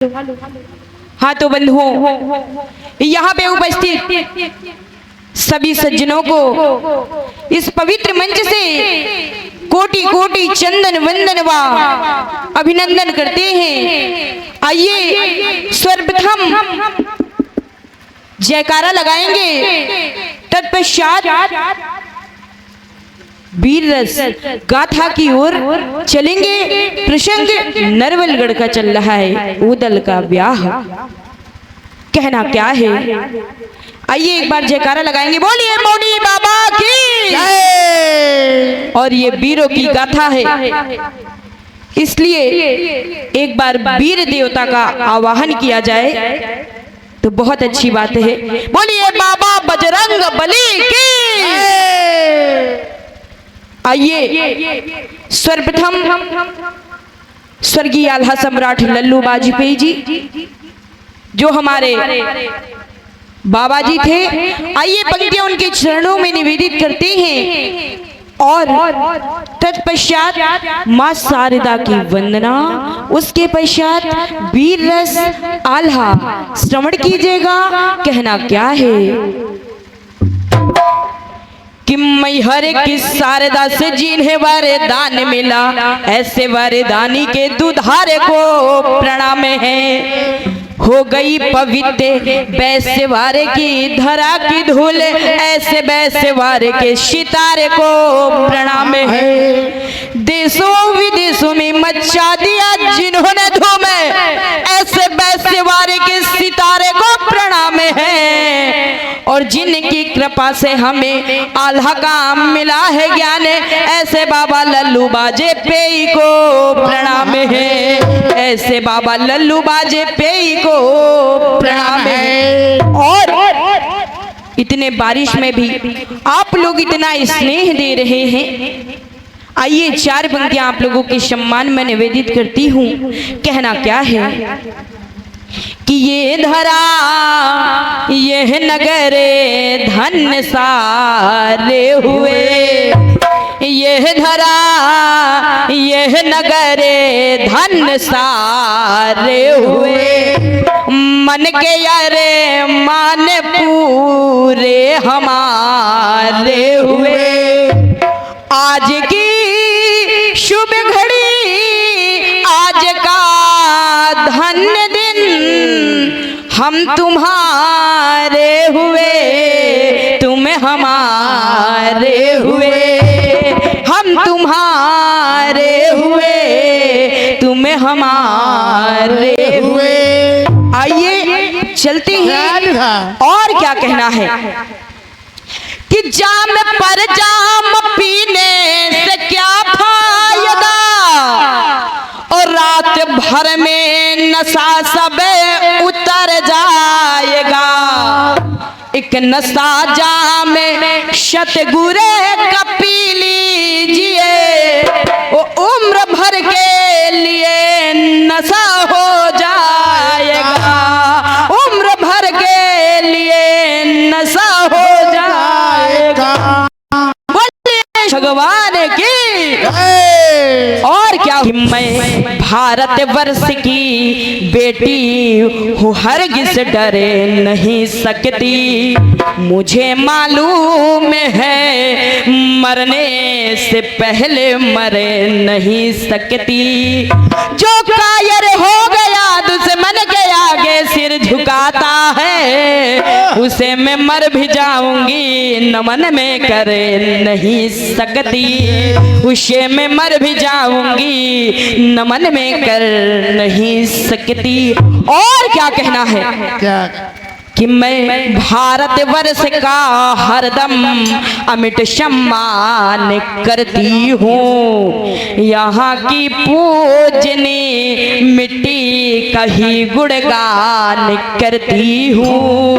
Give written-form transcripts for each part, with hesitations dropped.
हाँ तो बंधुओं, यहाँ पे उपस्थित सभी सज्जनों को इस पवित्र मंच से कोटि कोटि चंदन वंदन व अभिनंदन करते हैं। आइए सर्वप्रथम जयकारा लगाएंगे, तत्पश्चात वीर रस गाथा की ओर चलेंगे। प्रसंग नरवलगढ़ का चल रहा है, उदल का ब्याह। कहना क्या है, आइए एक बार जयकारा लगाएंगे। बोलिए मोदी बाबा की जय। और ये वीरों की गाथा है, इसलिए एक बार वीर देवता का आवाहन किया जाए तो बहुत अच्छी बात है। बोलिए बाबा बजरंग बली की। आइए सर्वप्रथम स्वर्गीय आल्हा सम्राट लल्लू वाजपेयी जी जो हमारे बाबा जी थे, आइए पंक्तियां उनके चरणों में निवेदित करते हैं और तत्पश्चात मां शारदा की वंदना, उसके पश्चात वीर रस आल्हा श्रवण कीजिएगा। कहना क्या है कि मैहर की शारदा से जिन्हें वरदान मिला, ऐसे वरदानी के दुधारे को प्रणाम है। हो गई पवित्र बैसवारे की धरा की धूल, ऐसे बैसवारे के सितारे को प्रणाम है। देशों विदेशों में मचा दिया जिन्होंने धूम, ऐसे बैसवारे के सितारे को प्रणाम है। और जिनकी कृपा से हमें आल्हा का मिला है ज्ञान, ऐसे बाबा लल्लू वाजपेयी को प्रणाम है। ऐसे बाबा लल्लू वाजपेयी को प्रणाम है। और इतने बारिश में भी आप लोग इतना स्नेह दे रहे हैं। आइए चार पंक्तियां आप लोगों के सम्मान में निवेदित करती हूँ। कहना क्या है कि ये धरा यह नगरे धन्य सारे हुए, यह धरा यह नगरे धन्य सारे हुए। मन के यारे मान पूरे हमारे हुए। आज की शुभ घड़ी, आज का धन्य दिन, हम तुम्हारे हुए तुम हमारे हुए। हम तुम्हारे हुए तुम हमारे हुए। आइए चलते हैं और क्या कहना है कि जाम पर जाम पीने से क्या फायदा, और रात भर में नशा सब उतर जाएगा। एक नशा जाम सतगुरे का पी लीजिए, वो उम्र भर के लिए नशा हो जाएगा। उम्र भर के लिए नशा हो जाएगा। बोलिए भगवान की। और क्या मैं भारत वर्ष की बेटी हूँ, हरगिज डरे नहीं सकती। मुझे मालूम है मरने से पहले मरे नहीं सकती। जो कायर हो गया दुश्मन के आगे सिर झुकाता है, उसे मैं मर भी जाऊंगी नमन में कर नहीं सकती। उसे मैं मर भी जाऊंगी नमन में कर नहीं सकती। और क्या कहना है क्या कि मैं भारत वर्ष का हरदम अमिट सम्मान करती हूँ। यहाँ की पूजनी मिट्टी का ही गुणगान करती हूँ।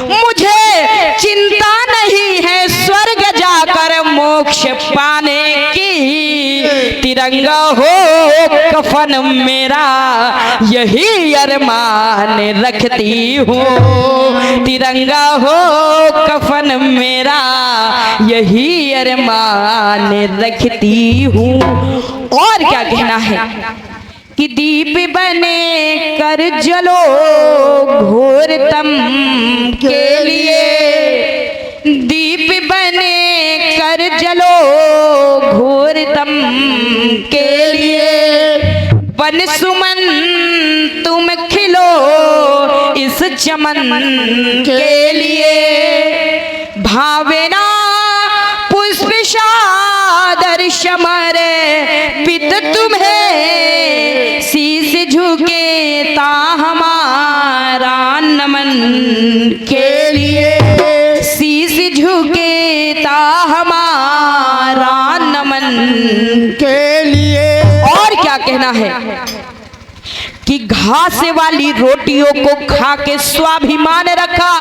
मुझे चिंता नहीं है स्वर्ग जाकर मोक्ष पाने की। तिरंगा हो कफन मेरा यही अरमान रखती हूँ। तिरंगा हो कफन मेरा यही अरमान रखती हूँ। और क्या कहना है कि दीप बने कर जलो घोर तम के लिए, दीप बने कर जलो घोर तम के लिए, वन सुमन तुम खिलो इस चमन के लिए, भावेना पुष्प सादर समरे पित तुम्हें, शीश झुके ता हमारा नमन के लिए, शीश झुके ता हमारा नमन के लिए। और क्या कहना है कि घास वाली रोटियों को खा के स्वाभिमान रखा,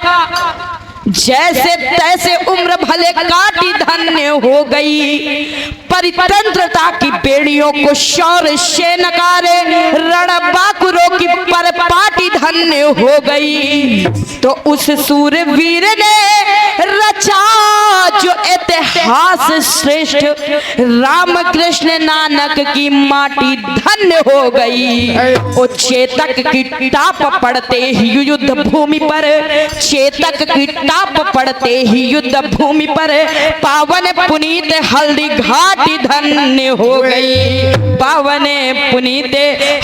जैसे तैसे उम्र भले काटी धन्य हो गई, परितंत्रता की बेड़ियों को शौर्य से नकारे, रणबांकुरों की परपाटी धन्य हो गई। तो उस सूरवीर ने रचा जो इतिहास श्रेष्ठ, रामकृष्ण नानक की माटी धन्य हो गई। वो चेतक की टाप पड़ते ही युद्ध भूमि पर, चेतक की टाप पड़ते ही युद्ध भूमि पर, पावन पुनीत हल्दी घाटी धन्य हो गई, पावन पुनीत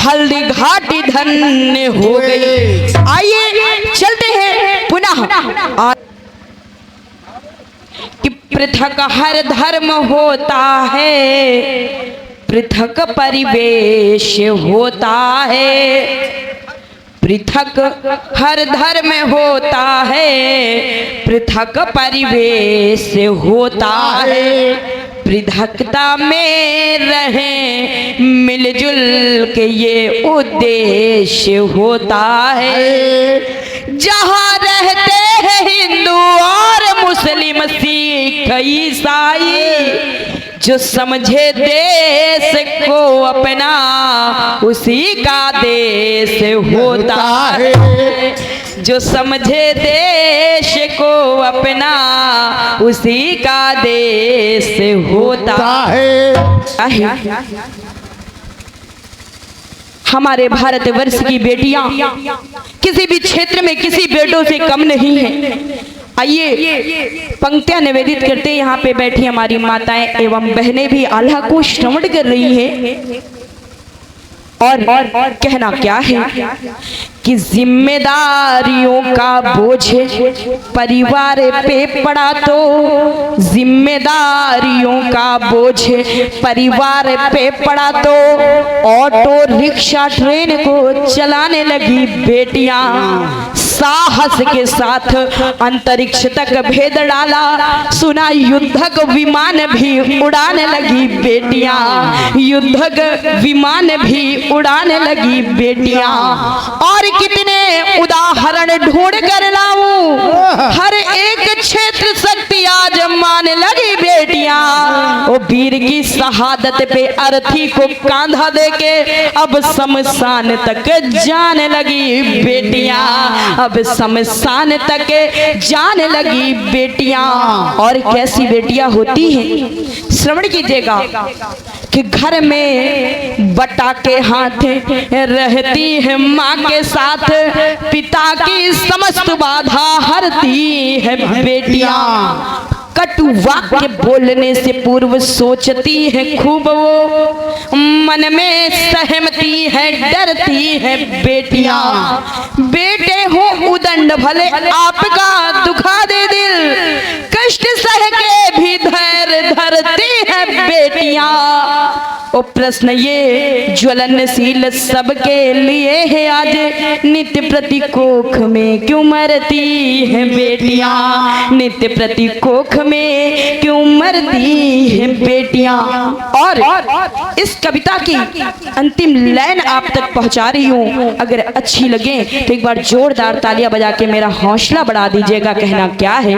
हल्दी घाटी धन्य हो गई। आइए चलते हैं पुनः कि पृथक हर धर्म होता है, पृथक परिवेश होता है, पृथक हर धर्म होता है, पृथक परिवेश होता है, पृथकता में रहे मिलजुल के ये उद्देश्य होता है। जहाँ रहते हैं हिंदू और मुस्लिम सिख ईसाई, जो समझे देश को अपना उसी का देश होता है, जो समझे देश को अपना उसी का देश होता है। हमारे भारतवर्ष की बेटियां किसी भी क्षेत्र में किसी बेटों से कम नहीं है। आइए पंक्तियां निवेदित करते, यहाँ पे बैठी हमारी माताएं एवं बहनें भी आल्हा को श्रवण कर रही हैं। और कहना क्या है कि जिम्मेदारियों का बोझ परिवार पे पड़ा तो, जिम्मेदारियों का बोझ परिवार पे पड़ा तो, ऑटो रिक्शा ट्रेन को चलाने लगी बेटियां, साहस के साथ अंतरिक्ष तक भेद डाला, सुना युद्धक विमान भी उड़ाने लगी बेटियां, युद्धक विमान भी उड़ाने लगी बेटियां। और कितने उदाहरण ढूंढ कर लाऊं, हर एक क्षेत्र शक्ति आज माने लगी बेटियां। वो वीर की शहादत पे अर्थी को कांधा देके अब शमशान तक जाने लगी बेटियां, अब शमशान तक जाने लगी बेटियां। और कैसी बेटियां होती हैं, श्रवण कीजिएगा कि घर में बटा के हाथ रहती है माँ के साथ, पिता की समस्त बाधा हरती है बेटियां। कटु वाक्य बोलने से पूर्व सोचती है खूब वो, मन में सहमती है डरती है बेटियां। बेटे हो उदंड भले आपका दुखा दे दिल, कष्ट सह के भी धैर्य धरती है बेटियां। ओ प्रश्न ये ज्वलनशील सबके लिए है आज, नित्य प्रति कोख में क्यों मरती है बेटियां, नित्य प्रति कोख में क्यों मरती है बेटियां। और इस कविता की अंतिम लाइन आप तक पहुंचा रही हूं, अगर अच्छी लगे तो एक बार जोरदार तालियां बजा के मेरा हौसला बढ़ा दीजिएगा। कहना क्या है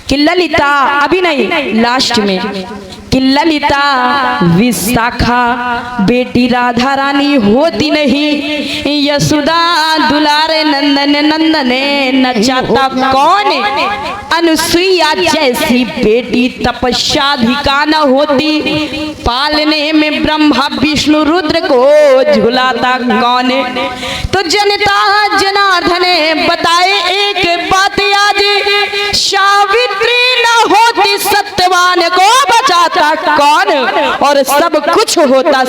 कि ललिता अभी नहीं, लास्ट में कि ललिता विशाखा बेटी राधा रानी होती नहीं, यशोदा दुलारे नंदन नंदने न चाहता कौन, अनुसुईया जैसी बेटी तपस्याधिका न होती, पालने में ब्रह्मा विष्णु रुद्र को झुलाता कौन। तो जनता जनार्दन बताए एक बात आज, सावित्री न होती सत्यवान को बचाता कौन, और सब कुछ होता,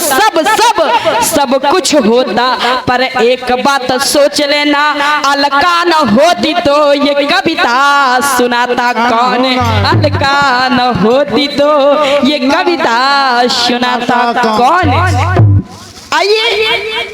सब कुछ होता, पर एक बात सोच लेना, अलका न होती तो ये कविता सुनाता कौन, अलका न होती तो ये कविता सुनाता कौन। आइए